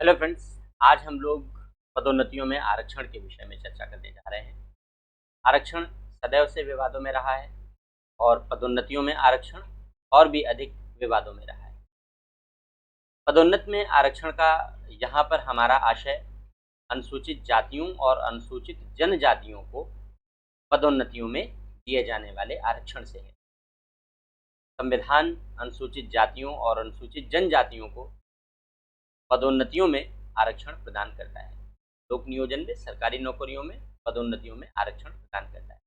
Hello friends. आज हम लोग पदोन्नतियों में आरक्षण के विषय में चर्चा करने जा रहे हैं। आरक्षण सदैव से विवादों में रहा है और पदोन्नतियों में आरक्षण और भी अधिक विवादों में रहा है। पदोन्नति में आरक्षण का यहाँ पर हमारा आशय अनुसूचित जातियों और अनुसूचित जनजातियों को पदोन्नतियों में दिए जाने वाले आरक्षण से है। संविधान अनुसूचित जातियों और अनुसूचित जनजातियों को पदोन्नतियों में आरक्षण प्रदान करता है। लोक नियोजन में सरकारी नौकरियों में पदोन्नतियों में आरक्षण प्रदान करता है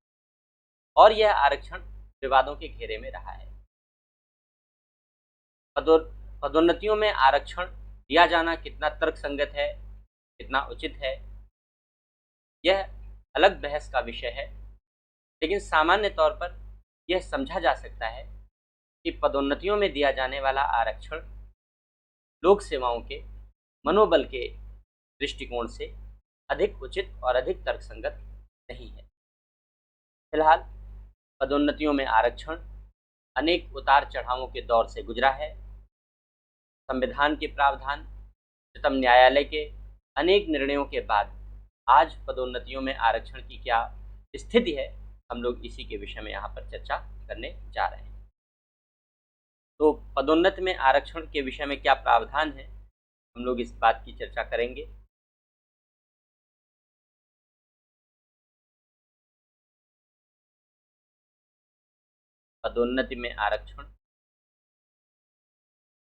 और यह आरक्षण विवादों के घेरे में रहा है। पदोन्नतियों में आरक्षण दिया जाना कितना तर्कसंगत है, कितना उचित है, यह अलग बहस का विषय है। लेकिन सामान्य तौर पर यह समझा जा सकता है कि पदोन्नतियों में दिया जाने वाला आरक्षण लोक सेवाओं के मनोबल के दृष्टिकोण से अधिक उचित और अधिक तर्कसंगत नहीं है। फिलहाल पदोन्नतियों में आरक्षण अनेक उतार चढ़ावों के दौर से गुजरा है। संविधान के प्रावधान, उच्चतम न्यायालय के अनेक निर्णयों के बाद आज पदोन्नतियों में आरक्षण की क्या स्थिति है, हम लोग इसी के विषय में यहाँ पर चर्चा करने जा रहे हैं। तो पदोन्नति में आरक्षण के विषय में क्या प्रावधान है, हम लोग इस बात की चर्चा करेंगे। पदोन्नति में आरक्षण,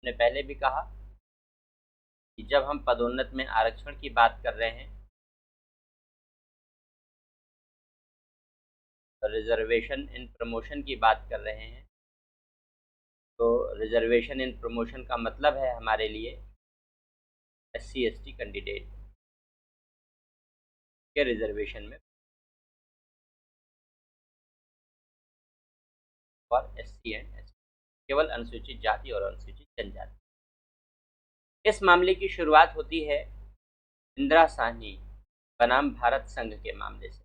मैंने पहले भी कहा कि जब हम पदोन्नति में आरक्षण की बात कर रहे हैं, रिजर्वेशन इन प्रमोशन की बात कर रहे हैं, तो रिजर्वेशन इन प्रमोशन का मतलब है हमारे लिए SC ST कैंडिडेट के रिजर्वेशन में और SC एंड ST, केवल अनुसूचित जाति और अनुसूचित जनजाति। इस मामले की शुरुआत होती है इंदिरा साहनी बनाम भारत संघ के मामले से।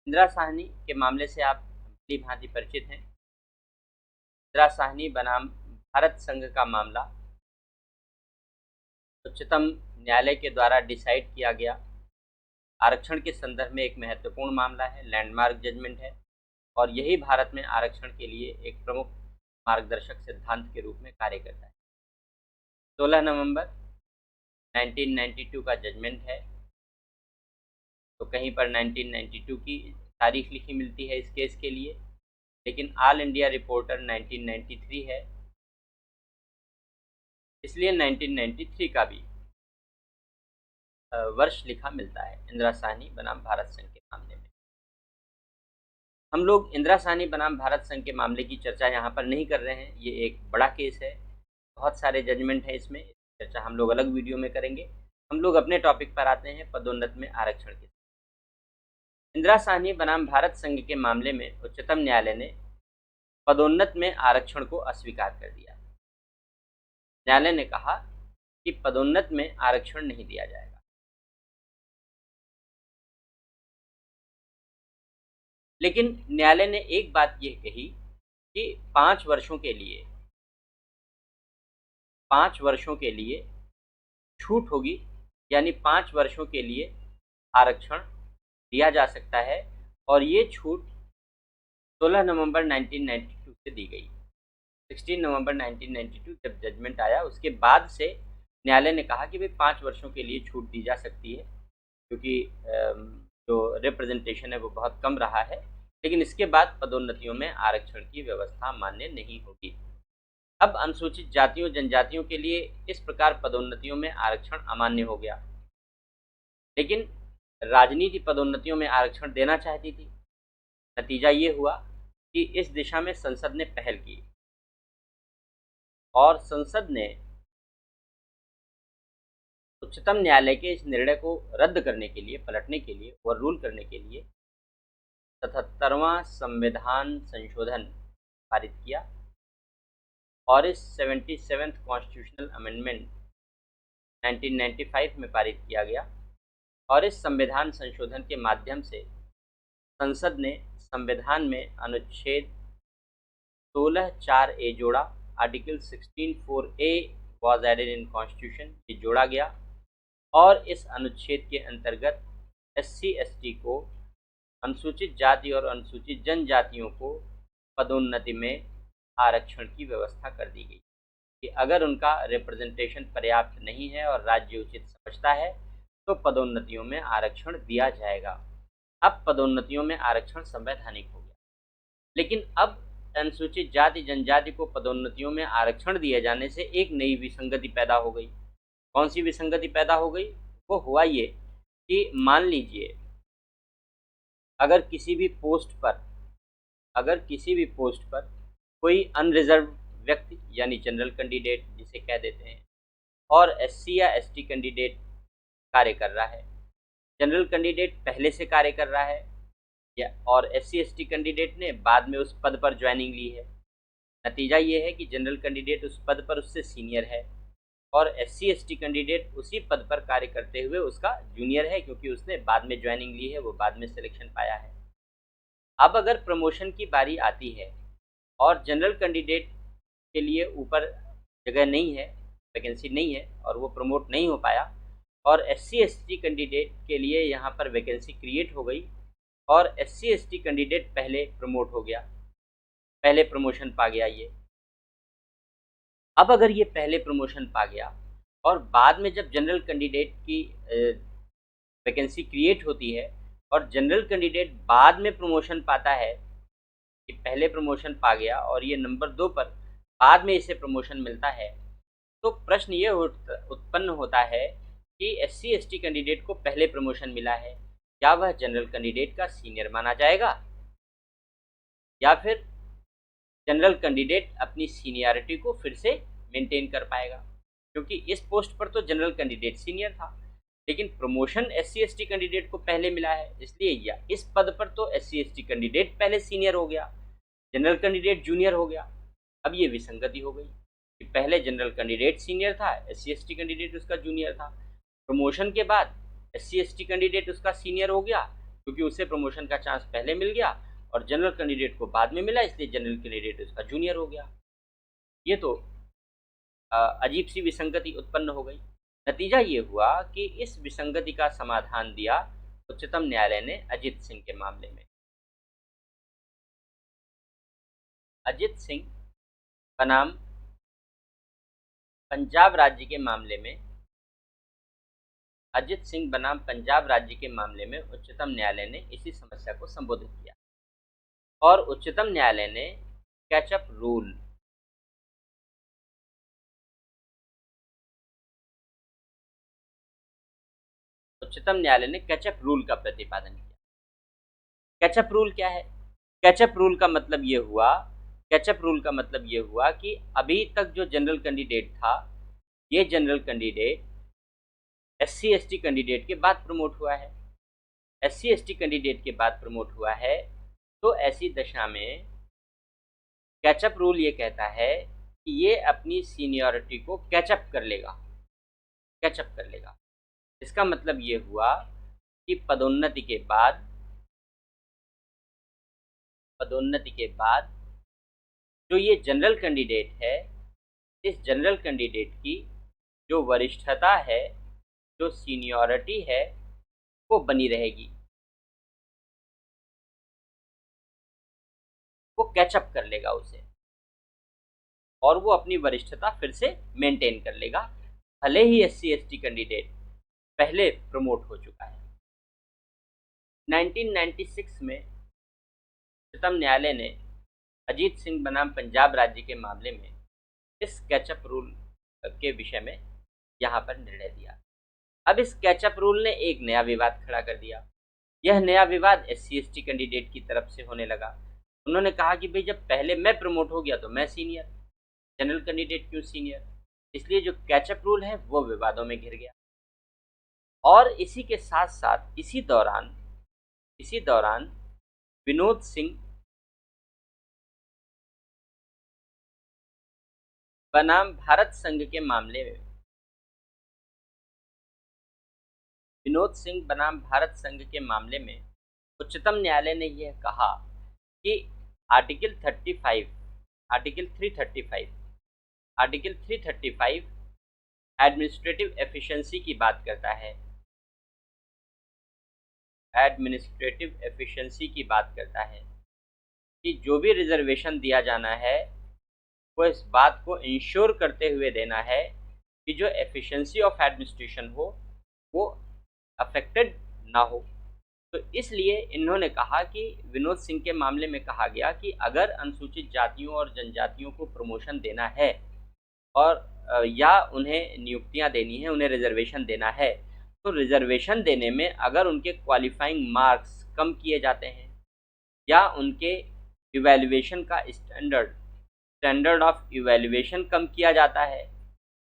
इंदिरा साहनी के मामले से आप भली भांति परिचित हैं। इंदिरा साहनी बनाम भारत संघ का मामला उच्चतम न्यायालय के द्वारा डिसाइड किया गया आरक्षण के संदर्भ में एक महत्वपूर्ण मामला है, लैंडमार्क जजमेंट है और यही भारत में आरक्षण के लिए एक प्रमुख मार्गदर्शक सिद्धांत के रूप में कार्य करता है। 16 नवंबर 1992 का जजमेंट है। तो कहीं पर 1992 की तारीख लिखी मिलती है इस केस के लिए, लेकिन ऑल इंडिया रिपोर्टर 1993 है, इसलिए 1993 का भी वर्ष लिखा मिलता है इंदिरा साहनी बनाम भारत संघ के मामले में। हम लोग इंदिरा साहनी बनाम भारत संघ के मामले की चर्चा यहाँ पर नहीं कर रहे हैं। ये एक बड़ा केस है, बहुत सारे जजमेंट हैं, इसमें चर्चा हम लोग अलग वीडियो में करेंगे। हम लोग अपने टॉपिक पर आते हैं, पदोन्नति में आरक्षण के। इंदिरा साहनी बनाम भारत संघ के मामले में उच्चतम न्यायालय ने पदोन्नति में आरक्षण को अस्वीकार कर दिया। न्यायालय ने कहा कि पदोन्नति में आरक्षण नहीं दिया जाएगा। लेकिन न्यायालय ने एक बात यह कही कि 5 वर्षों के लिए छूट होगी, यानी 5 वर्षों के लिए आरक्षण दिया जा सकता है और ये छूट 16 नवंबर 1992 से दी गई। 16 नवंबर 1992 जब जजमेंट आया, उसके बाद से न्यायालय ने कहा कि भाई 5 वर्षों के लिए छूट दी जा सकती है, क्योंकि जो रिप्रेजेंटेशन है वो बहुत कम रहा है। लेकिन इसके बाद पदोन्नतियों में आरक्षण की व्यवस्था मान्य नहीं होगी। अब अनुसूचित जातियों जनजातियों के लिए इस प्रकार पदोन्नतियों में आरक्षण अमान्य हो गया। लेकिन राजनीति पदोन्नतियों में आरक्षण देना चाहती थी। नतीजा ये हुआ कि इस दिशा में संसद ने पहल की और संसद ने उच्चतम न्यायालय के इस निर्णय को रद्द करने के लिए, पलटने के लिए, ओवररूल करने के लिए 77वां संविधान संशोधन पारित किया और इस 77th कॉन्स्टिट्यूशनल अमेंडमेंट 1995 में पारित किया गया और इस संविधान संशोधन के माध्यम से संसद ने संविधान में अनुच्छेद 16(4)A जोड़ा, article 16(4)A was added in constitution, ये जोड़ा गया और इस अनुच्छेद के अंतर्गत SC/ST को, अनुसूचित जाति और अनुसूचित जनजातियों को पदोन्नति में आरक्षण की व्यवस्था कर दी गई कि अगर उनका रिप्रेजेंटेशन पर्याप्त नहीं है और राज्य उचित समझता है तो पदोन्नतियों में आरक्षण दिया जाएगा। अब पदोन्नतियों में आरक्षण संवैधानिक हो गया, लेकिन अब अनुसूचित जाति जनजाति को पदोन्नतियों में आरक्षण दिए जाने से एक नई विसंगति पैदा हो गई। कौन सी विसंगति पैदा हो गई? वो हुआ ये कि मान लीजिए अगर किसी भी पोस्ट पर कोई अनरिजर्व व्यक्ति यानी जनरल कैंडिडेट जिसे कह देते हैं और SC या ST कैंडिडेट कार्य कर रहा है, जनरल कैंडिडेट पहले से कार्य कर रहा है या और SC/ST कैंडिडेट ने बाद में उस पद पर ज्वाइनिंग ली है। नतीजा ये है कि जनरल कैंडिडेट उस पद पर उससे सीनियर है और SC/ST कैंडिडेट उसी पद पर कार्य करते हुए उसका जूनियर है, क्योंकि उसने बाद में ज्वाइनिंग ली है, वो बाद में सिलेक्शन पाया है। अब अगर प्रमोशन की बारी आती है और जनरल कैंडिडेट के लिए ऊपर जगह नहीं है, वैकेंसी नहीं है और वो प्रमोट नहीं हो पाया और SC/ST कैंडिडेट के लिए यहाँ पर वैकेंसी क्रिएट हो गई और SC/ST कैंडिडेट पहले प्रमोट हो गया, पहले प्रमोशन पा गया ये। अब अगर ये पहले प्रमोशन पा गया और बाद में जब जनरल कैंडिडेट की वैकेंसी क्रिएट होती है और जनरल कैंडिडेट बाद में प्रमोशन पाता है कि पहले प्रमोशन पा गया और ये नंबर 2 पर बाद में इसे प्रमोशन मिलता है, तो प्रश्न ये उत्पन्न होता है कि SC/ST कैंडिडेट को पहले प्रमोशन मिला है, क्या वह जनरल कैंडिडेट का सीनियर माना जाएगा या फिर जनरल कैंडिडेट अपनी सीनियरिटी को फिर से मेंटेन कर पाएगा? क्योंकि इस पोस्ट पर तो जनरल कैंडिडेट सीनियर था, लेकिन प्रमोशन SC/ST कैंडिडेट को पहले मिला है, इसलिए या इस पद पर तो SC/ST कैंडिडेट पहले सीनियर हो गया, जनरल कैंडिडेट जूनियर हो गया। अब ये विसंगति हो गई कि पहले जनरल कैंडिडेट सीनियर था, SC/ST कैंडिडेट उसका जूनियर था, प्रमोशन के बाद SC/ST कैंडिडेट उसका सीनियर हो गया क्योंकि उसे प्रमोशन का चांस पहले मिल गया और जनरल कैंडिडेट को बाद में मिला, इसलिए जनरल कैंडिडेट उसका जूनियर हो गया। ये तो अजीब सी विसंगति उत्पन्न हो गई। नतीजा ये हुआ कि इस विसंगति का समाधान दिया उच्चतम न्यायालय ने अजित सिंह के मामले में। अजित सिंह बनाम पंजाब राज्य के मामले में उच्चतम न्यायालय ने इसी समस्या को संबोधित किया और उच्चतम न्यायालय ने कैचअप रूल का प्रतिपादन किया। कैचअप रूल क्या है? कैचअप रूल का मतलब ये हुआ कि अभी तक जो जनरल कैंडिडेट था, ये जनरल कैंडिडेट SC/ST कैंडिडेट के बाद प्रमोट हुआ है। SC/ST कैंडिडेट के बाद प्रमोट हुआ है, तो ऐसी दशा में कैचअप रूल ये कहता है कि ये अपनी सीनियरिटी को कैचअप कर लेगा। इसका मतलब ये हुआ कि पदोन्नति के बाद जो ये जनरल कैंडिडेट है, इस जनरल कैंडिडेट की जो वरिष्ठता है, जो सीनियरिटी है, वो बनी रहेगी, वो कैचअप कर लेगा उसे और वो अपनी वरिष्ठता फिर से मेंटेन कर लेगा, भले ही SC/ST कैंडिडेट पहले प्रमोट हो चुका है। 1996 में उच्चतम न्यायालय ने अजीत सिंह बनाम पंजाब राज्य के मामले में इस कैचअप रूल के विषय में यहाँ पर निर्णय दिया। अब इस कैचअप रूल ने एक नया विवाद खड़ा कर दिया। यह नया विवाद SC/ST कैंडिडेट की तरफ से होने लगा। उन्होंने कहा कि भाई जब पहले मैं प्रमोट हो गया तो मैं सीनियर, जनरल कैंडिडेट क्यों सीनियर? इसलिए जो कैचअप रूल है वो विवादों में घिर गया। और इसी के साथ साथ इसी दौरान विनोद सिंह बनाम भारत संघ के मामले में उच्चतम न्यायालय ने यह कहा कि आर्टिकल 335 एडमिनिस्ट्रेटिव एफिशिएंसी की बात करता है, एडमिनिस्ट्रेटिव एफिशिएंसी की बात करता है कि जो भी रिजर्वेशन दिया जाना है वो इस बात को इंश्योर करते हुए देना है कि जो एफिशिएंसी ऑफ एडमिनिस्ट्रेशन हो वो अफेक्टेड ना हो। तो इसलिए इन्होंने कहा कि विनोद सिंह के मामले में कहा गया कि अगर अनुसूचित जातियों और जनजातियों को प्रमोशन देना है और या उन्हें नियुक्तियां देनी है, उन्हें रिजर्वेशन देना है, तो रिजर्वेशन देने में अगर उनके क्वालिफाइंग मार्क्स कम किए जाते हैं या उनके इवैल्यूएशन का स्टैंडर्ड ऑफ इवैल्यूएशन कम किया जाता है,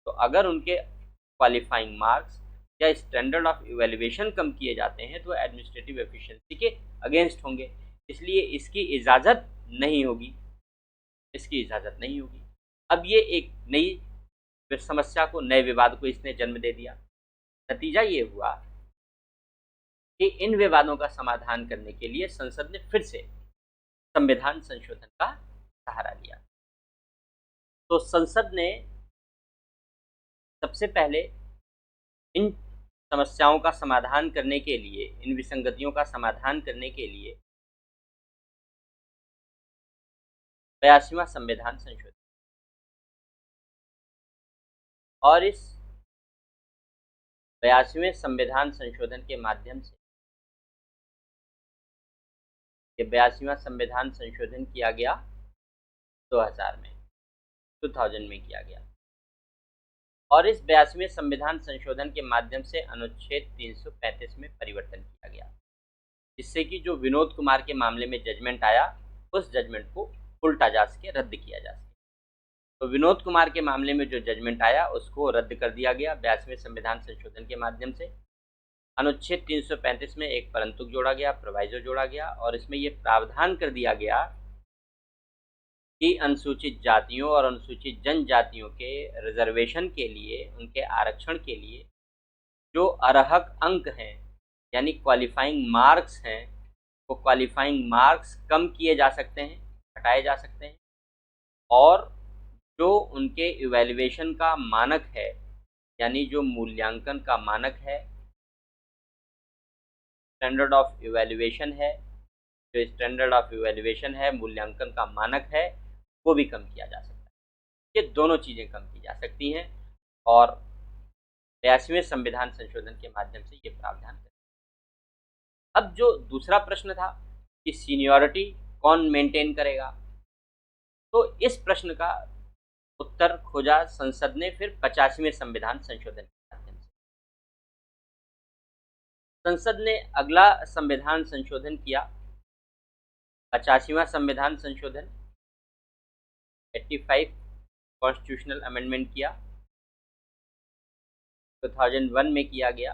तो अगर उनके क्वालिफाइंग मार्क्स या स्टैंडर्ड ऑफ इवैल्यूएशन कम किए जाते हैं तो एडमिनिस्ट्रेटिव एफिशिएंसी के अगेंस्ट होंगे, इसलिए इसकी इजाज़त नहीं होगी, इसकी इजाज़त नहीं होगी। अब ये एक नई समस्या को, नए विवाद को इसने जन्म दे दिया। नतीजा ये हुआ कि इन विवादों का समाधान करने के लिए संसद ने फिर से संविधान संशोधन का सहारा लिया। तो संसद ने सबसे पहले इन समस्याओं का समाधान करने के लिए, इन विसंगतियों का समाधान करने के लिए 82वां संविधान संशोधन, और इस 82वें संविधान संशोधन के माध्यम से, ये 82वां संविधान संशोधन किया गया 2000 में किया गया, और इस 82वें संविधान संशोधन के माध्यम से अनुच्छेद 335 में परिवर्तन किया गया, जिससे कि जो विनोद कुमार के मामले में जजमेंट आया उस जजमेंट को उल्टा जा सके, रद्द किया जा सके। तो विनोद कुमार के मामले में जो जजमेंट आया उसको रद्द कर दिया गया 82वें संविधान संशोधन के माध्यम से। अनुच्छेद 335 में एक परंतु जोड़ा गया, प्रोवाइजो जोड़ा गया, और इसमें ये प्रावधान कर दिया गया कि अनुसूचित जातियों और अनुसूचित जनजातियों के रिजर्वेशन के लिए, उनके आरक्षण के लिए जो अर्हक अंक हैं यानी क्वालिफाइंग मार्क्स हैं, वो क्वालिफाइंग मार्क्स कम किए जा सकते हैं, हटाए जा सकते हैं, और जो उनके इवैल्यूएशन का मानक है यानी जो मूल्यांकन का मानक है, स्टैंडर्ड ऑफ इवैल्यूएशन है, जो स्टैंडर्ड ऑफ इवैल्यूएशन है, मूल्यांकन का मानक है, वो भी कम किया जा सकता है। ये दोनों चीज़ें कम की जा सकती हैं और 82वें संविधान संशोधन के माध्यम से ये प्रावधान है। अब जो दूसरा प्रश्न था कि सीनियरिटी कौन मेंटेन करेगा, तो इस प्रश्न का उत्तर खोजा संसद ने फिर 85वें संविधान संशोधन के माध्यम से। संसद ने अगला संविधान संशोधन किया, 85वां संविधान संशोधन, 85 कॉन्स्टिट्यूशनल अमेंडमेंट किया, 2001 में किया गया,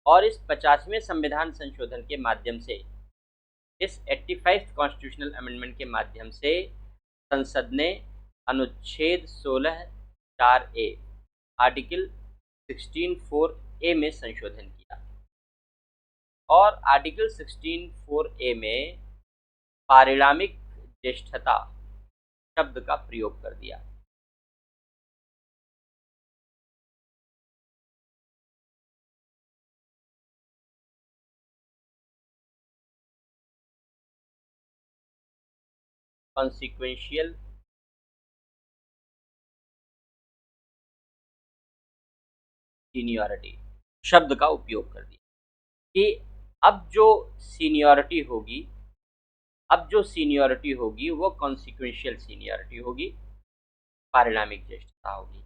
और इस 85वें संविधान संशोधन के माध्यम से, इस 85 कॉन्स्टिट्यूशनल अमेंडमेंट के माध्यम से संसद ने अनुच्छेद 16(4)A आर्टिकल 16(4)A में संशोधन किया, और आर्टिकल 16(4)A में पारिणामिक ज्येष्ठता शब्द का प्रयोग कर दिया। कॉन्सिक्वेंशियल सीनियरिटी शब्द का उपयोग कर दिया कि अब जो सीनियरिटी होगी वो कॉन्सिक्वेंशियल सीनियरिटी होगी, पारिणामिक ज्येष्ठता होगी।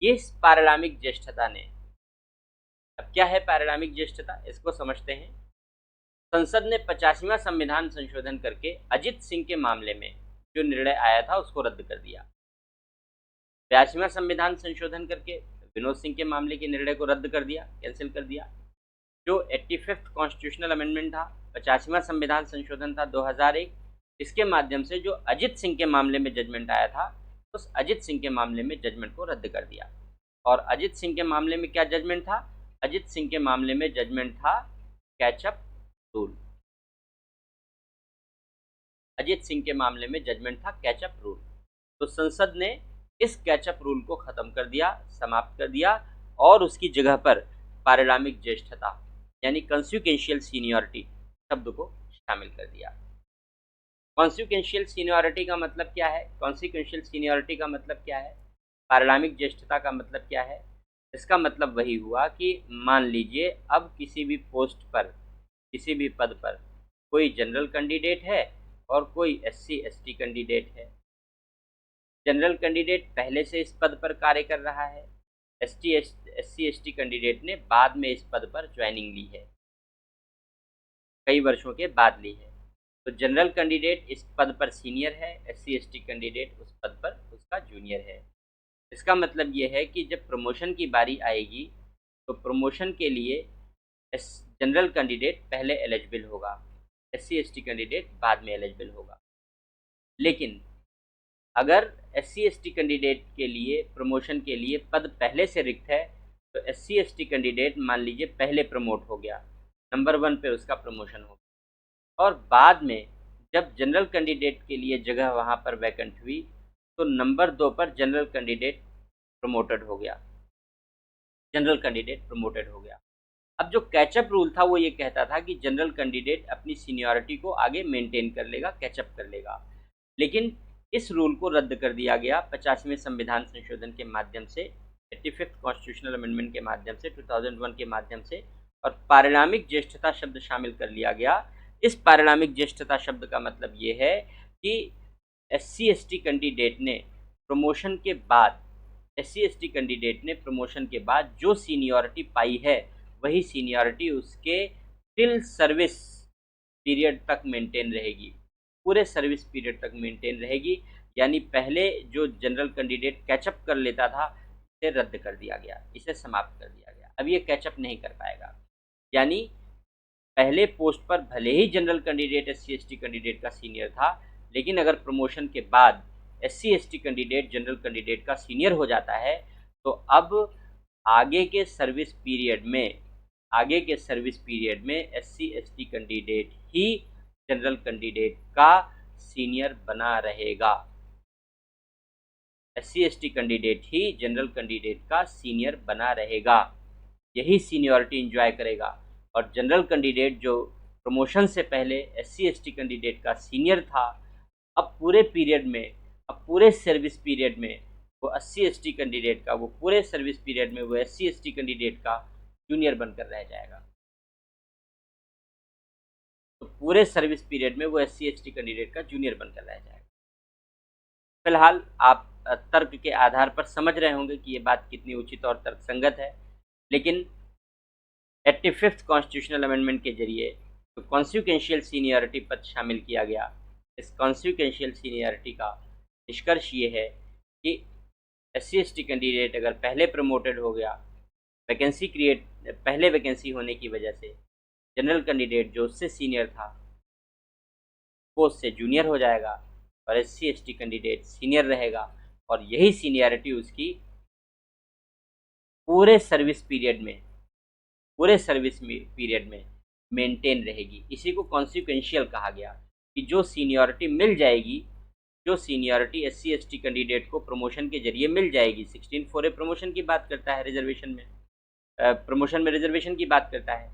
इस पारिणामिक ज्येष्ठता ने, अब क्या है पारिणामिक ज्येष्ठता, इसको समझते हैं। संसद ने 85वां संविधान संशोधन करके अजित सिंह के मामले में जो निर्णय आया था उसको रद्द कर दिया। 82वां संविधान संशोधन करके विनोद सिंह के मामले के निर्णय को रद्द कर दिया, कैंसिल कर दिया। जो 85th कॉन्स्टिट्यूशनल अमेंडमेंट था, 85वां संविधान संशोधन था 2001, इसके माध्यम से जो अजित सिंह के मामले में जजमेंट आया था उस अजित सिंह के मामले में जजमेंट को रद्द कर दिया। और अजित सिंह के मामले में क्या जजमेंट था? अजित सिंह के मामले में जजमेंट था कैचअप रूल। अजित सिंह के मामले में जजमेंट था कैचअप रूल। तो संसद ने इस कैचअप रूल को खत्म कर दिया, समाप्त कर दिया और उसकी जगह पर पारिणामिक ज्येष्ठता यानी कंसिक्वेंशियल सीनियरिटी शब्द को शामिल कर दिया। कॉन्सिक्वेंशियल सीनियरिटी का मतलब क्या है? कॉन्सिक्वेंशियल सीनियरिटी का मतलब क्या है? पारिणामिक ज्येष्ठता का मतलब क्या है? इसका मतलब वही हुआ कि मान लीजिए अब किसी भी पोस्ट पर, किसी भी पद पर कोई जनरल कैंडिडेट है और कोई SC ST कैंडिडेट है। जनरल कैंडिडेट पहले से इस पद पर कार्य कर रहा है, SC ST कैंडिडेट ने बाद में इस पद पर ज्वाइनिंग ली है, कई वर्षों के बाद ली है। तो जनरल कैंडिडेट इस पद पर सीनियर है, SC ST कैंडिडेट उस पद पर उसका जूनियर है। इसका मतलब ये है कि जब प्रमोशन की बारी आएगी तो प्रमोशन के लिए जनरल कैंडिडेट पहले एलिजिबल होगा, SC ST कैंडिडेट बाद में एलिजिबल होगा। लेकिन अगर SC ST कैंडिडेट के लिए प्रमोशन के लिए पद पहले से रिक्त है तो SC ST कैंडिडेट मान लीजिए पहले प्रमोट हो गया, नंबर 1 पे उसका प्रमोशन हो गया और बाद में जब जनरल कैंडिडेट के लिए जगह वहाँ पर वैकेंट हुई तो नंबर 2 पर जनरल कैंडिडेट प्रमोटेड हो गया, जनरल कैंडिडेट प्रमोटेड हो गया। अब जो कैचअप रूल था वो ये कहता था कि जनरल कैंडिडेट अपनी सीनियरिटी को आगे मेंटेन कर लेगा, कैचअप कर लेगा। लेकिन इस रूल को रद्द कर दिया गया 50वें संविधान संशोधन के माध्यम से, 85th कॉन्स्टिट्यूशनल अमेंडमेंट के माध्यम से, 2001 के माध्यम से, और पारिणामिक ज्येष्ठता शब्द शामिल कर लिया गया। इस पारिणामिक ज्येष्ठता शब्द का मतलब ये है कि SC ST कैंडिडेट ने प्रमोशन के बाद, SC ST कैंडिडेट ने प्रमोशन के बाद जो सीनियरिटी पाई है वही सीनियरिटी उसके टिल सर्विस पीरियड तक मेंटेन रहेगी, पूरे सर्विस पीरियड तक मेंटेन रहेगी। यानी पहले जो जनरल कैंडिडेट कैचअप कर लेता था इसे रद्द कर दिया गया, इसे समाप्त कर दिया गया। अब ये कैचअप नहीं कर पाएगा। यानी पहले पोस्ट पर भले ही general candidate SC ST candidate का सीनियर था, लेकिन अगर प्रमोशन के बाद SC ST candidate general candidate का सीनियर हो जाता है तो अब आगे के सर्विस पीरियड में SC ST कैंडिडेट ही जनरल कैंडिडेट का सीनियर बना रहेगा, SC ST कैंडिडेट ही जनरल कैंडिडेट का सीनियर बना रहेगा, यही सीनियरिटी एंजॉय करेगा। और जनरल कैंडिडेट जो प्रमोशन से पहले SC ST कैंडिडेट का सीनियर था, अब पूरे सर्विस पीरियड में वो SC ST कैंडिडेट का, वो पूरे सर्विस पीरियड में वो SC ST कैंडिडेट का जूनियर बनकर रह जाएगा। तो पूरे सर्विस पीरियड में वो SC ST कैंडिडेट का जूनियर बनकर रह जाएगा। फिलहाल आप तर्क के आधार पर समझ रहे होंगे कि ये बात कितनी उचित और तर्कसंगत है। लेकिन 85th कॉन्स्टिट्यूशनल अमेंडमेंट के जरिए तो कॉन्सिक्वेंशियल सीनियरिटी पद शामिल किया गया। इस कॉन्सिक्वेंशियल सीनियरिटी का निष्कर्ष ये है कि SC ST कैंडिडेट अगर पहले प्रमोटेड हो गया, पहले वैकेंसी होने की वजह से जनरल कैंडिडेट जो उससे सीनियर था वो उससे जूनियर हो जाएगा और SC ST कैंडिडेट सीनियर रहेगा और यही सीनियरिटी उसकी पूरे सर्विस पीरियड में मेंटेन रहेगी। इसी को कॉन्सिक्वेंशियल कहा गया कि जो सीनियरिटी SC ST कैंडिडेट को प्रमोशन के जरिए मिल जाएगी। 16(4) प्रमोशन की बात करता है, प्रमोशन में रिजर्वेशन की बात करता है।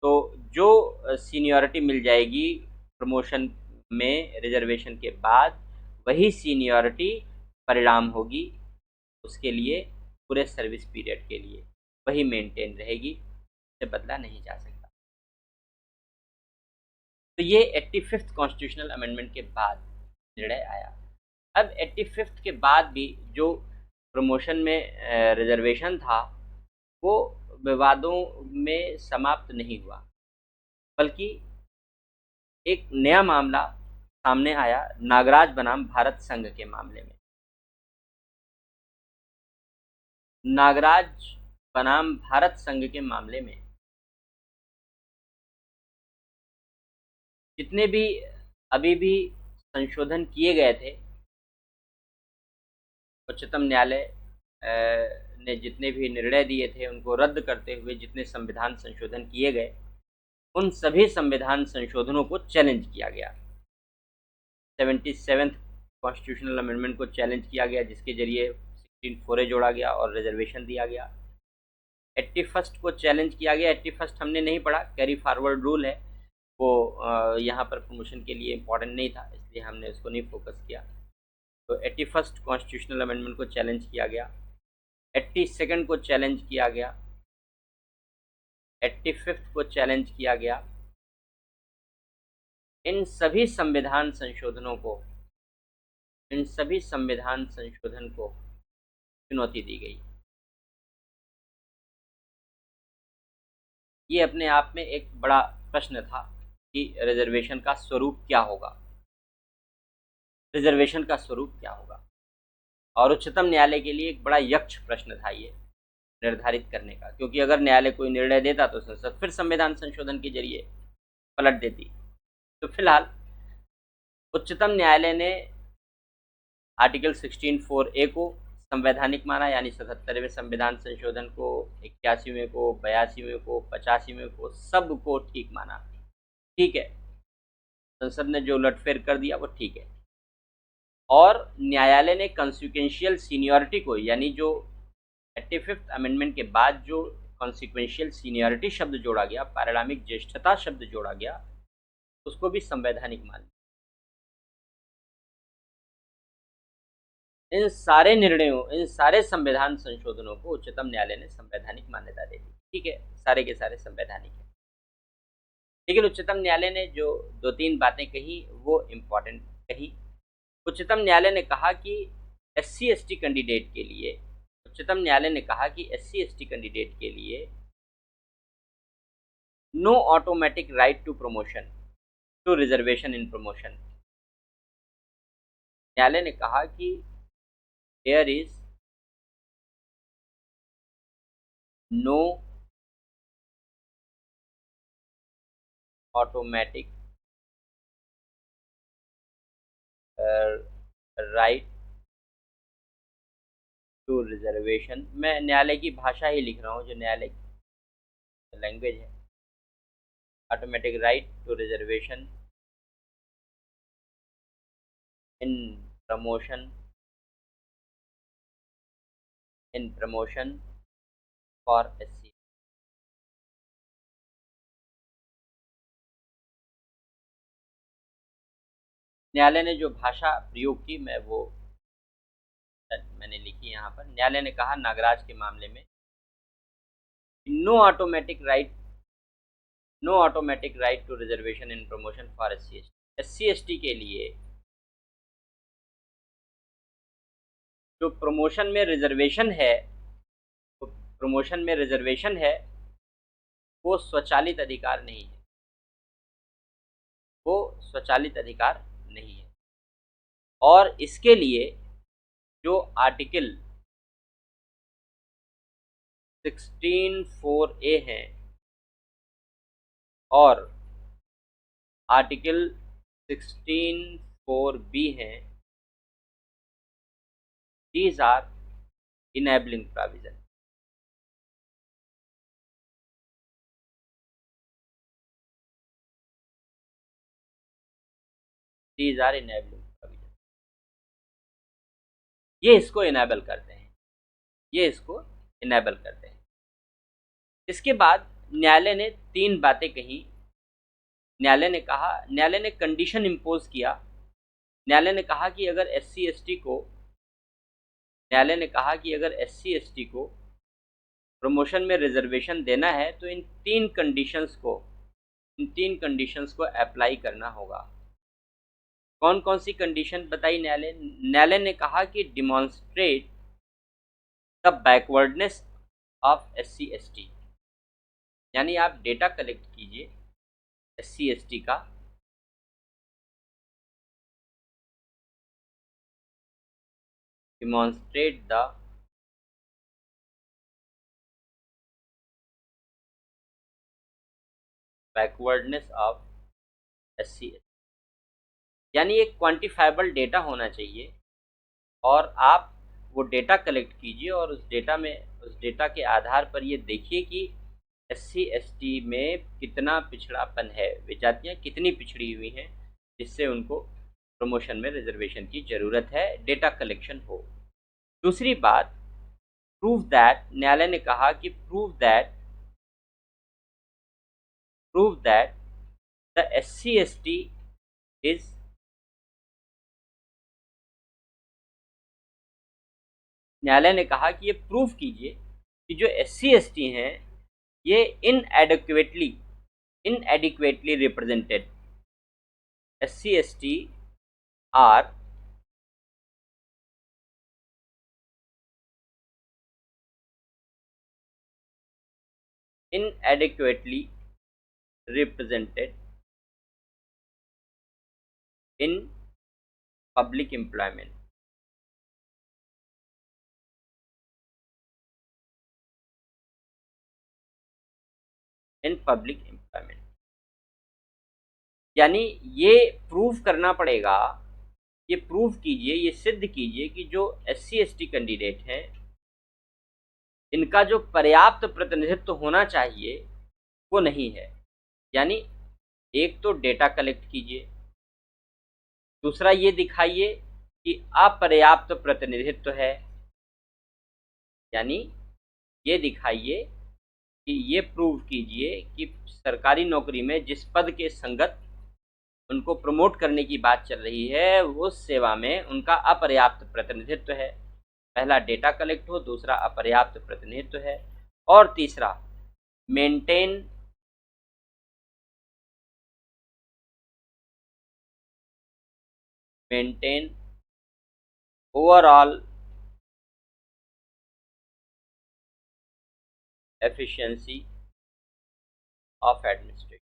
तो जो सीनियरिटी मिल जाएगी प्रमोशन में रिजर्वेशन के बाद, वही सीनियरिटी परिणाम होगी उसके लिए पूरे सर्विस पीरियड के लिए, वही मेंटेन रहेगी, इसे बदला नहीं जा सकता। तो ये 85th कॉन्स्टिट्यूशनल अमेंडमेंट के बाद निर्णय आया। अब 85th के बाद भी जो प्रमोशन में रिजर्वेशन था वो विवादों में समाप्त नहीं हुआ, बल्कि एक नया मामला सामने आया नागराज बनाम भारत संघ के मामले में। नागराज बनाम भारत संघ के मामले में जितने भी अभी भी संशोधन किए गए थे, उच्चतम न्यायालय ने जितने भी निर्णय दिए थे उनको रद्द करते हुए जितने संविधान संशोधन किए गए, उन सभी संविधान संशोधनों को चैलेंज किया गया। 77th कॉन्स्टिट्यूशनल अमेंडमेंट को चैलेंज किया गया, जिसके जरिए 16(4)A जोड़ा गया और रिजर्वेशन दिया गया। 81st को चैलेंज किया गया। 81st हमने नहीं पढ़ा, कैरी फॉरवर्ड रूल है, वो यहाँ पर प्रमोशन के लिए इम्पोर्टेंट नहीं था, इसलिए हमने उसको नहीं फोकस किया। तो 81st कॉन्स्टिट्यूशनल अमेंडमेंट को चैलेंज किया गया। 82nd को चैलेंज किया गया। 85th को चैलेंज किया गया। इन सभी संविधान संशोधन को चुनौती दी गई। ये अपने आप में एक बड़ा प्रश्न था कि रिजर्वेशन का स्वरूप क्या होगा, और उच्चतम न्यायालय के लिए एक बड़ा यक्ष प्रश्न था ये निर्धारित करने का, क्योंकि अगर न्यायालय कोई निर्णय देता तो संसद फिर संविधान संशोधन के जरिए पलट देती। तो फिलहाल उच्चतम न्यायालय ने आर्टिकल 16(4)A को संवैधानिक माना, यानी 77वें संविधान संशोधन को, 81वें को, 82वें को, 85वें को, सब को ठीक माना। ठीक है, संसद ने जो उलटफेर कर दिया वो ठीक है। और न्यायालय ने कॉन्सिक्वेंशियल सीनियरिटी को, यानी जो 85th अमेंडमेंट के बाद जो कॉन्सिक्वेंशियल सीनियरिटी शब्द जोड़ा गया, पारिणामिक ज्येष्ठता शब्द जोड़ा गया, उसको भी संवैधानिक मान लिया। इन सारे निर्णयों, इन सारे संविधान संशोधनों को उच्चतम न्यायालय ने संवैधानिक मान्यता दे दी। ठीक है, सारे के सारे संवैधानिक है। लेकिन उच्चतम न्यायालय ने जो 2-3 बातें कही वो इम्पोर्टेंट कही। उच्चतम न्यायालय ने कहा कि SC/ST कैंडिडेट के लिए, no automatic right to promotion to reservation in promotion. न्यायालय ने कहा कि there is no automatic right to reservation. मैं न्यायालय की भाषा ही लिख रहा हूँ, जो न्यायालय की लैंग्वेज है। Automatic right to reservation in promotion for SC। न्यायालय ने जो भाषा प्रयोग की मैंने लिखी यहाँ पर। न्यायालय ने कहा नागराज के मामले में, no automatic right to reservation in promotion for SC/ST के लिए जो प्रमोशन में रिजर्वेशन है, वो स्वचालित अधिकार नहीं है। और इसके लिए जो आर्टिकल 16(4)A है और आर्टिकल 16(4)B है, these are enabling provision। ये इसको इनेबल करते हैं। इसके बाद न्यायालय ने 3 बातें कही। न्यायालय ने कंडीशन इम्पोज किया। न्यायालय ने कहा कि अगर SC/ST को प्रमोशन में रिजर्वेशन देना है तो इन 3 कंडीशंस को अप्लाई करना होगा। कौन कौन सी कंडीशन बताई न्यायालय ने कहा कि demonstrate the backwardness of SC/ST, यानी आप डेटा कलेक्ट कीजिए SC/ST का, demonstrate the backwardness of SC/ST, यानी एक क्वांटिफाइबल डेटा होना चाहिए और आप वो डेटा कलेक्ट कीजिए और उस डेटा के आधार पर ये देखिए कि SC/ST में कितना पिछड़ापन है, विजातियाँ कितनी पिछड़ी हुई हैं, जिससे उनको प्रमोशन में रिजर्वेशन की ज़रूरत है। डेटा कलेक्शन हो। दूसरी बात, प्रूव दैट, न्यायालय ने कहा कि prove that the SC/ST is, न्यायालय ने कहा कि ये प्रूव कीजिए कि जो SC/ST हैं ये inadequately represented, SC/ST are inadequately represented in public employment. यानी ये प्रूव करना पड़ेगा, ये प्रूव कीजिए, ये सिद्ध कीजिए कि जो SC/ST कैंडिडेट हैं इनका जो पर्याप्त प्रतिनिधित्व होना चाहिए वो नहीं है। यानी एक तो डेटा कलेक्ट कीजिए, दूसरा ये दिखाइए कि अपर्याप्त प्रतिनिधित्व है, यानी ये दिखाइए कि ये प्रूव कीजिए कि सरकारी नौकरी में जिस पद के संगत उनको प्रमोट करने की बात चल रही है उस सेवा में उनका अपर्याप्त प्रतिनिधित्व है। पहला डेटा कलेक्ट हो, दूसरा अपर्याप्त प्रतिनिधित्व है, और तीसरा maintain overall efficiency of administration.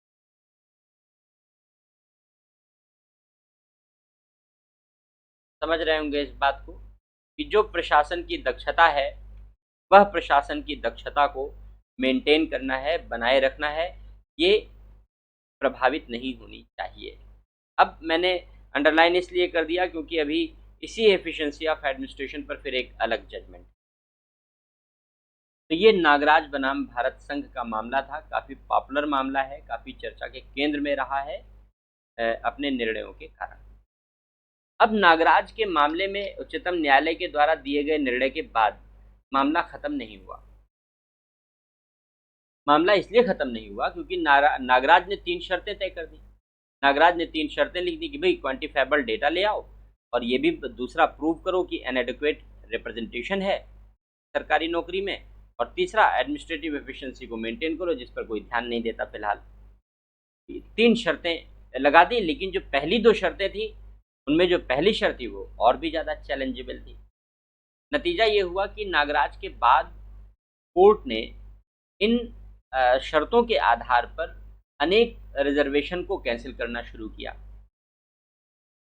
समझ रहे होंगे इस बात को कि जो प्रशासन की दक्षता है वह प्रशासन की दक्षता को मेंटेन करना है, बनाए रखना है, ये प्रभावित नहीं होनी चाहिए। अब मैंने अंडरलाइन इसलिए कर दिया क्योंकि अभी इसी एफिशिएंसी ऑफ एडमिनिस्ट्रेशन पर फिर एक अलग जजमेंट। तो ये नागराज बनाम भारत संघ का मामला था, काफ़ी पॉपुलर मामला है, काफ़ी चर्चा के केंद्र में रहा है अपने निर्णयों के कारण। अब नागराज के मामले में उच्चतम न्यायालय के द्वारा दिए गए निर्णय के बाद मामला खत्म नहीं हुआ। मामला इसलिए खत्म नहीं हुआ क्योंकि नागराज ने 3 शर्तें तय कर दी। नागराज ने 3 शर्तें लिख दी कि भाई क्वांटिफाइबल डेटा ले आओ, और ये भी दूसरा प्रूव करो कि इनएडिक्वेट रिप्रेजेंटेशन है सरकारी नौकरी में, और तीसरा एडमिनिस्ट्रेटिव एफिशिएंसी को मेंटेन करो जिस पर कोई ध्यान नहीं देता फिलहाल। 3 शर्तें लगा दी, लेकिन जो पहली 2 शर्तें थी उनमें जो पहली शर्त थी वो और भी ज़्यादा चैलेंजेबल थी। नतीजा ये हुआ कि नागराज के बाद कोर्ट ने इन शर्तों के आधार पर अनेक रिजर्वेशन को कैंसिल करना शुरू किया।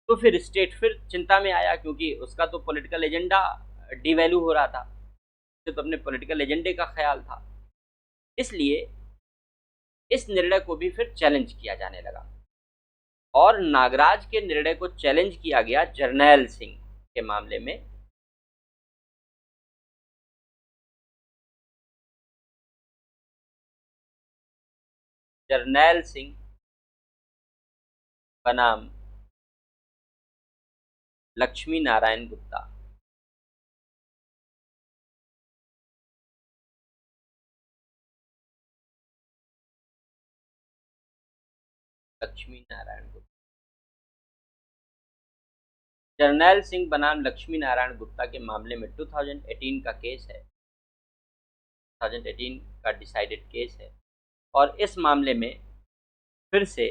तो फिर स्टेट फिर चिंता में आया क्योंकि उसका तो पॉलिटिकल एजेंडा डिवैल्यू हो रहा था, उसे तो अपने पॉलिटिकल एजेंडे का ख्याल था। इसलिए इस निर्णय को भी फिर चैलेंज किया जाने लगा, और नागराज के निर्णय को चैलेंज किया गया जरनैल सिंह के मामले में। जरनैल सिंह बनाम लक्ष्मी नारायण गुप्ता। लक्ष्मी नारायण गुप्ता, जरनैल सिंह बनाम लक्ष्मी नारायण गुप्ता के मामले में 2018 का केस है, 2018 का डिसाइडेड केस है। और इस मामले में फिर से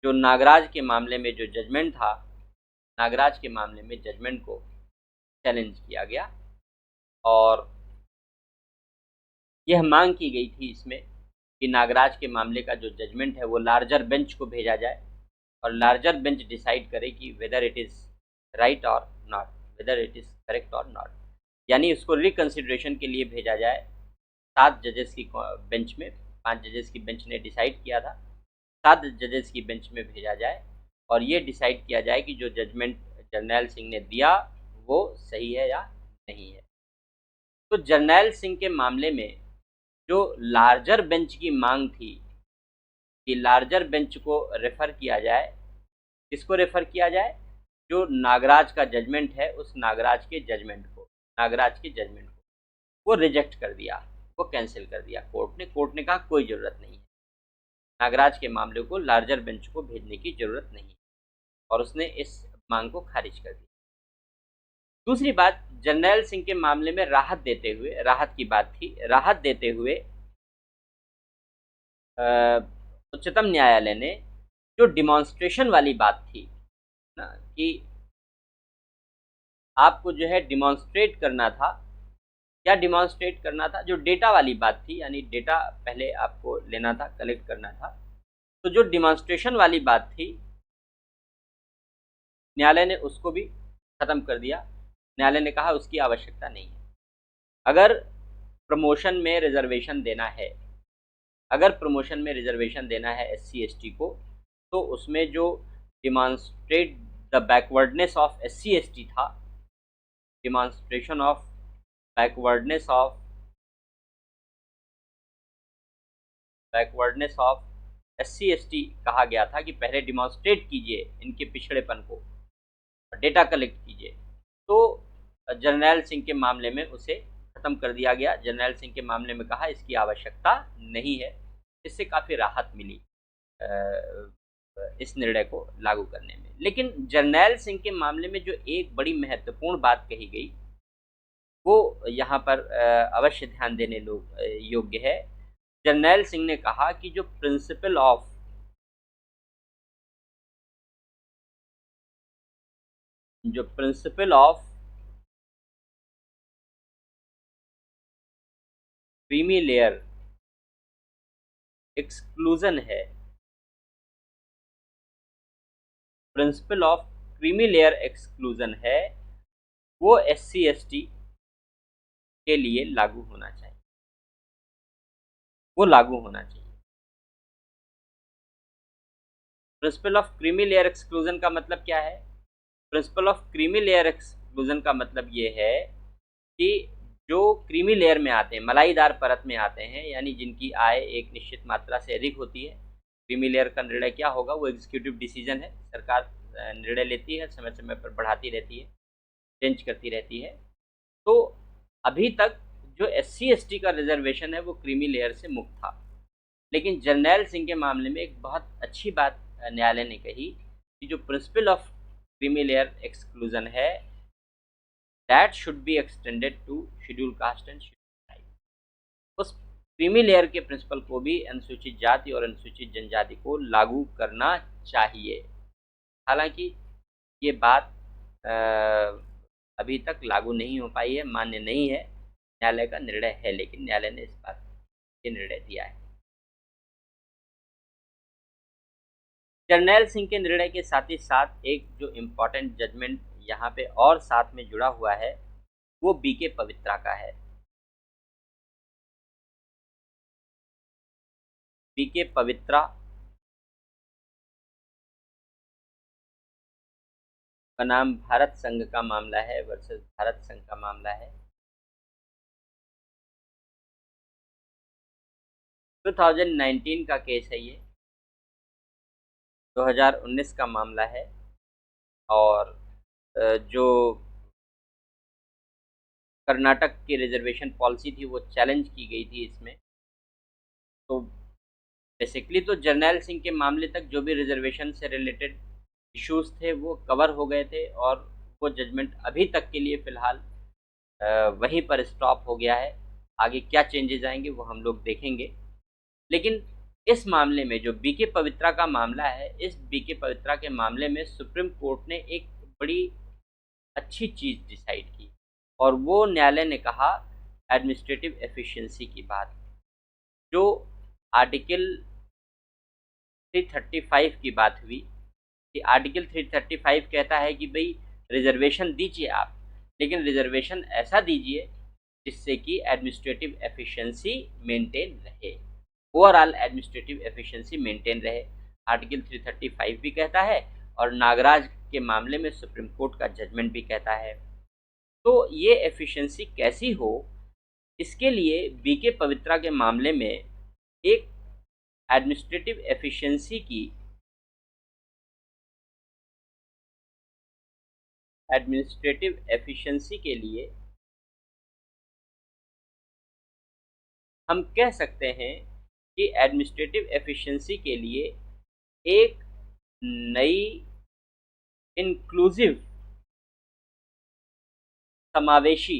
जो नागराज के मामले में जो जजमेंट था, नागराज के मामले में जजमेंट को चैलेंज किया गया, और यह मांग की गई थी इसमें कि नागराज के मामले का जो जजमेंट है वो लार्जर बेंच को भेजा जाए, और लार्जर बेंच डिसाइड करे कि वेदर इट इज़ राइट और not, whether it is correct और नॉट। यानी उसको रिकन्सिडरेशन के लिए भेजा जाए। 7 जजेस की बेंच में, 5 जजेस की बेंच ने डिसाइड किया था, 7 जजेस की बेंच में भेजा जाए और ये डिसाइड किया जाए कि जो जजमेंट जरनैल सिंह ने दिया वो सही है या नहीं है। तो जरनैल सिंह के मामले में जो लार्जर बेंच की मांग थी कि लार्जर बेंच को रेफ़र किया जाए, किसको रेफ़र किया जाए? जो नागराज का जजमेंट है उस नागराज के जजमेंट को। नागराज के जजमेंट को, वो रिजेक्ट कर दिया, वो कैंसिल कर दिया कोर्ट ने कहा कोई ज़रूरत नहीं है, नागराज के मामले को लार्जर बेंच को भेजने की ज़रूरत नहीं है, और उसने इस मांग को खारिज कर दिया। दूसरी बात, जर्नैल सिंह के मामले में राहत देते हुए, राहत की बात थी, राहत देते हुए उच्चतम न्यायालय ने जो डिमॉन्स्ट्रेशन वाली बात थी ना, कि आपको जो है डिमॉन्स्ट्रेट करना था, क्या डिमॉन्स्ट्रेट करना था, जो डेटा वाली बात थी, यानी डेटा पहले आपको लेना था, कलेक्ट करना था, तो जो डिमॉन्स्ट्रेशन वाली बात थी न्यायालय ने उसको भी ख़त्म कर दिया। न्यायालय ने कहा उसकी आवश्यकता नहीं है। अगर प्रमोशन में रिजर्वेशन देना है, अगर प्रमोशन में रिजर्वेशन देना है SC ST को, तो उसमें जो demonstrate the backwardness of SC ST था, demonstration of backwardness of SC ST कहा गया था कि पहले डिमॉन्स्ट्रेट कीजिए इनके पिछड़ेपन को, डेटा कलेक्ट कीजिए। तो जर्नैल सिंह के मामले में उसे ख़त्म कर दिया गया। जर्नैल सिंह के मामले में कहा इसकी आवश्यकता नहीं है, इससे काफ़ी राहत मिली इस निर्णय को लागू करने में। लेकिन जर्नैल सिंह के मामले में जो एक बड़ी महत्वपूर्ण बात कही गई, वो यहाँ पर अवश्य ध्यान देने योग्य है। जर्नैल सिंह ने कहा कि जो principle of creamy layer exclusion है, principle of creamy layer exclusion है, वो SC ST के लिए लागू होना चाहिए, वो लागू होना चाहिए। Principal of creamy layer exclusion का मतलब क्या है? Principle of creamy layer exclusion का मतलब ये है कि जो क्रीमी लेयर में आते हैं, मलाईदार परत में आते हैं, यानी जिनकी आय एक निश्चित मात्रा से अधिक होती है, क्रीमी लेयर का निर्णय क्या होगा, वो एग्जीक्यूटिव डिसीजन है, सरकार निर्णय लेती है, समय समय पर बढ़ाती रहती है, चेंज करती रहती है। तो अभी तक जो SC ST का रिजर्वेशन है वो क्रीमी लेयर से मुक्त था। लेकिन जर्नैल सिंह के मामले में एक बहुत अच्छी बात न्यायालय ने कही कि जो principle of creamy layer exclusion है, that should be extended to schedule caste and schedule tribe. उस क्रीमी लेयर के प्रिंसिपल को भी अनुसूचित जाति और अनुसूचित जनजाति को लागू करना चाहिए। हालांकि ये बात अभी तक लागू नहीं हो पाई है, मान्य नहीं है, न्यायालय का निर्णय है, लेकिन न्यायालय ने इस बात ये निर्णय दिया है। जर्नैल सिंह के निर्णय के साथ ही साथ एक जो इम्पोर्टेंट जजमेंट यहाँ पे और साथ में जुड़ा हुआ है, वो BK पवित्रा का है। BK पवित्रा का नाम भारत संघ का मामला है वर्सेस भारत संघ का मामला है। 2019 का केस है ये, 2019 का मामला है, और जो कर्नाटक की रिजर्वेशन पॉलिसी थी वो चैलेंज की गई थी इसमें। तो बेसिकली तो जर्नैल सिंह के मामले तक जो भी रिजर्वेशन से रिलेटेड इश्यूज थे वो कवर हो गए थे, और वो जजमेंट अभी तक के लिए फ़िलहाल वहीं पर स्टॉप हो गया है। आगे क्या चेंजेस आएंगे वो हम लोग देखेंगे। लेकिन इस मामले में जो BK पवित्रा का मामला है, इस BK पवित्रा के मामले में सुप्रीम कोर्ट ने एक बड़ी अच्छी चीज़ डिसाइड की, और वो न्यायालय ने कहा एडमिनिस्ट्रेटिव एफिशिएंसी की बात। जो आर्टिकल 335 की बात हुई कि आर्टिकल 335 कहता है कि भाई रिजर्वेशन दीजिए आप, लेकिन रिजर्वेशन ऐसा दीजिए जिससे कि एडमिनिस्ट्रेटिव एफिशिएंसी मेंटेन रहे, ओवरऑल एडमिनिस्ट्रेटिव एफिशिएंसी मेंटेन रहे। आर्टिकल 335 भी कहता है, और नागराज के मामले में सुप्रीम कोर्ट का जजमेंट भी कहता है। तो ये एफिशिएंसी कैसी हो, इसके लिए BK पवित्रा के मामले में एक एडमिनिस्ट्रेटिव एफिशिएंसी के लिए हम कह सकते हैं कि एडमिनिस्ट्रेटिव एफिशिएंसी के लिए एक नई इंक्लूसिव समावेशी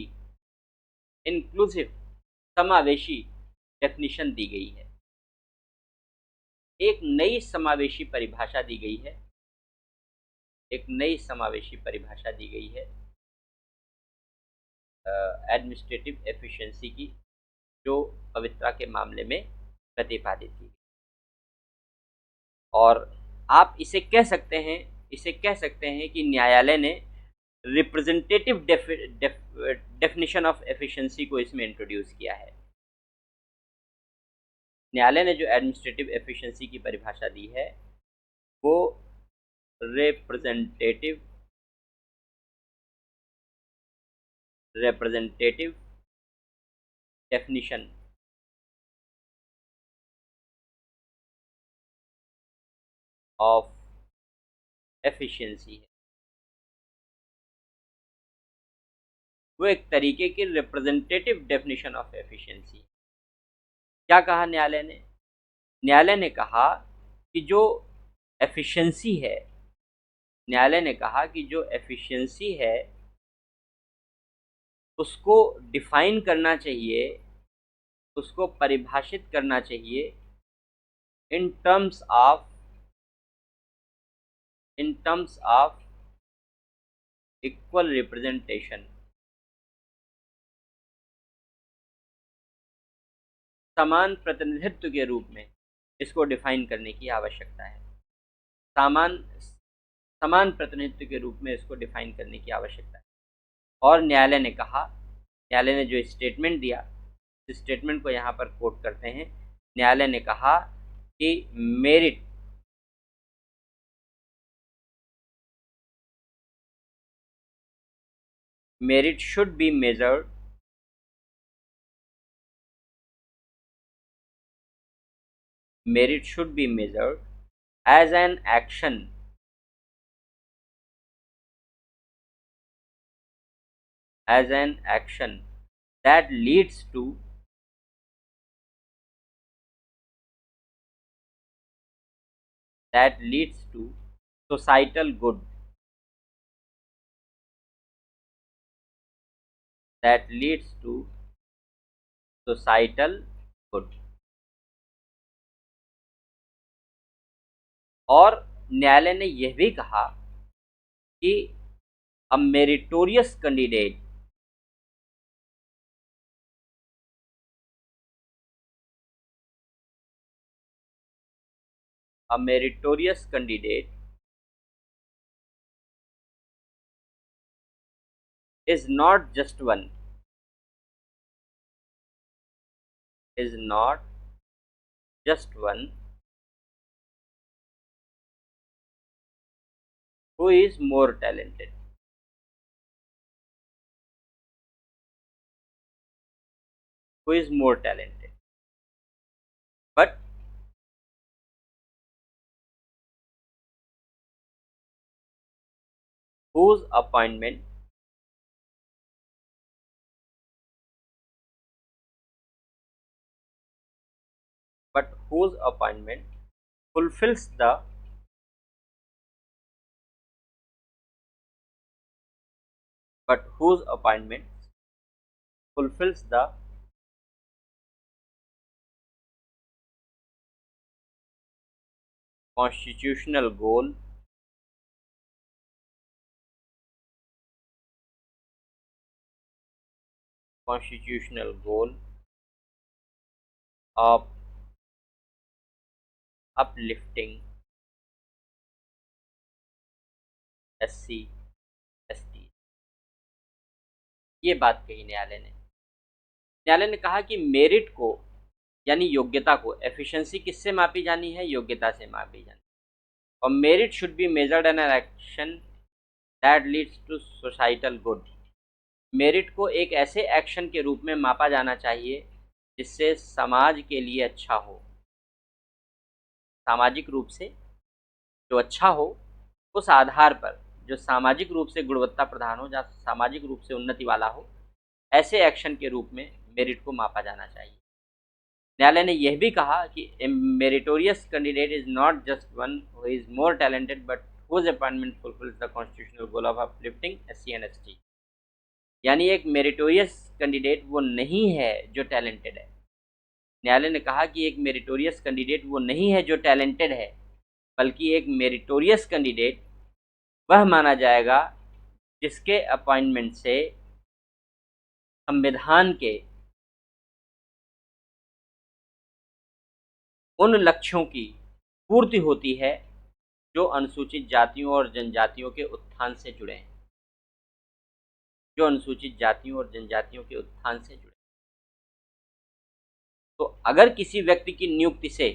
डेफिनेशन दी गई है, एक नई समावेशी परिभाषा दी गई है, एडमिनिस्ट्रेटिव एफिशिएंसी की, जो पवित्रता के मामले में प्रतिपादित की। और आप इसे कह सकते हैं कि न्यायालय ने रिप्रेजेंटेटिव डेफिनेशन ऑफ एफिशिएंसी को इसमें इंट्रोड्यूस किया है। न्यायालय ने जो एडमिनिस्ट्रेटिव एफिशिएंसी की परिभाषा दी है वो रिप्रेजेंटेटिव डेफिनेशन ऑफ एफिशिएंसी है। वो एक तरीके की रिप्रेजेंटेटिव डेफिनेशन ऑफ एफिशिएंसी। क्या कहा न्यायालय ने? न्यायालय ने कहा कि जो एफिशिएंसी है, उसको डिफाइन करना चाहिए, उसको परिभाषित करना चाहिए in terms of equal representation, समान प्रतिनिधित्व के रूप में इसको डिफाइन करने की आवश्यकता है। समान प्रतिनिधित्व के रूप में इसको डिफाइन करने की आवश्यकता है। और न्यायालय ने जो स्टेटमेंट दिया, इस स्टेटमेंट को यहाँ पर कोट करते हैं। न्यायालय ने कहा कि merit should be measured as an action that leads to societal good, और न्यायालय ने यह भी कहा कि a meritorious candidate is not just one who is more talented, but whose appointment fulfills the constitutional goal of uplifting SC ST। ये बात कही न्यायालय ने कहा कि मेरिट को यानी योग्यता को, एफिशिएंसी किससे मापी जानी है? योग्यता से मापी जानी। और merit should be measured an action that leads to societal good. Merit को एक ऐसे एक्शन के रूप में मापा जाना चाहिए जिससे समाज के लिए अच्छा हो, सामाजिक रूप से जो अच्छा हो, उस आधार पर जो सामाजिक रूप से गुणवत्ता प्रधान हो, जहाँ सामाजिक रूप से उन्नति वाला हो, ऐसे एक्शन के रूप में मेरिट को मापा जाना चाहिए। न्यायालय ने यह भी कहा कि a meritorious candidate is not just one who is more talented but whose appointment fulfils the constitutional goal of uplifting SC and ST. यानी एक मेरिटोरियस कैंडिडेट वो नहीं है जो टैलेंटेड है। न्यायालय ने कहा कि एक मेरिटोरियस कैंडिडेट वो नहीं है जो टैलेंटेड है, बल्कि एक मेरिटोरियस कैंडिडेट वह माना जाएगा जिसके अपॉइंटमेंट से संविधान के उन लक्ष्यों की पूर्ति होती है जो अनुसूचित जातियों और जनजातियों के उत्थान से जुड़े हैं, जो अनुसूचित जातियों और जनजातियों के उत्थान से जुड़े। तो अगर किसी व्यक्ति की नियुक्ति से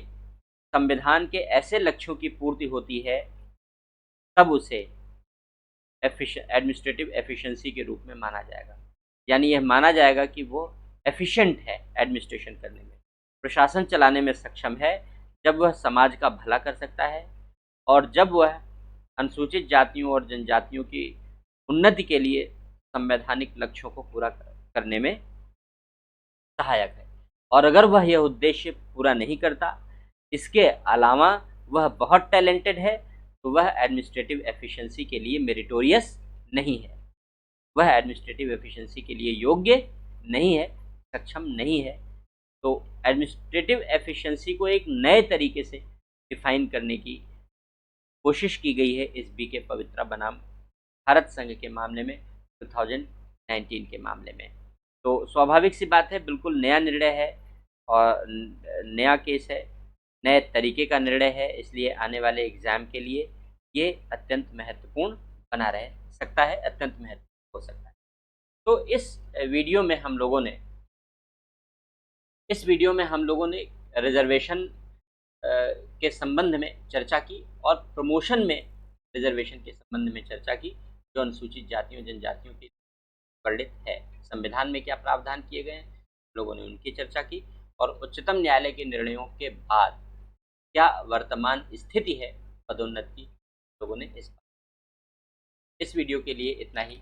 संविधान के ऐसे लक्ष्यों की पूर्ति होती है, तब उसे एडमिनिस्ट्रेटिव एफिशिएंसी के रूप में माना जाएगा। यानी यह माना जाएगा कि वो एफिशिएंट है एडमिनिस्ट्रेशन करने में, प्रशासन चलाने में सक्षम है, जब वह समाज का भला कर सकता है और जब वह अनुसूचित जातियों और जनजातियों की उन्नति के लिए संवैधानिक लक्ष्यों को पूरा करने में सहायक है। और अगर वह यह उद्देश्य पूरा नहीं करता, इसके अलावा वह बहुत टैलेंटेड है, तो वह एडमिनिस्ट्रेटिव एफिशिएंसी के लिए मेरिटोरियस नहीं है, वह एडमिनिस्ट्रेटिव एफिशिएंसी के लिए योग्य नहीं है, सक्षम नहीं है। तो एडमिनिस्ट्रेटिव एफिशिएंसी को एक नए तरीके से डिफाइन करने की कोशिश की गई है इस बी के पवित्रा बनाम भारत संघ के मामले में 2019 के मामले में। तो स्वाभाविक सी बात है, बिल्कुल नया निर्णय है और नया केस है, नए तरीके का निर्णय है, इसलिए आने वाले एग्ज़ाम के लिए ये अत्यंत महत्वपूर्ण बना रह सकता है, अत्यंत महत्वपूर्ण हो सकता है। तो इस वीडियो में हम लोगों ने रिजर्वेशन के संबंध में चर्चा की और प्रमोशन में रिजर्वेशन के संबंध में चर्चा की, जो अनुसूचित जातियों जनजातियों की वर्णित है। संविधान में क्या प्रावधान किए गए हैं, लोगों ने उनकी चर्चा की और उच्चतम न्यायालय के निर्णयों के बाद क्या वर्तमान स्थिति है पदोन्नति की, लोगों ने इस वीडियो के लिए इतना ही।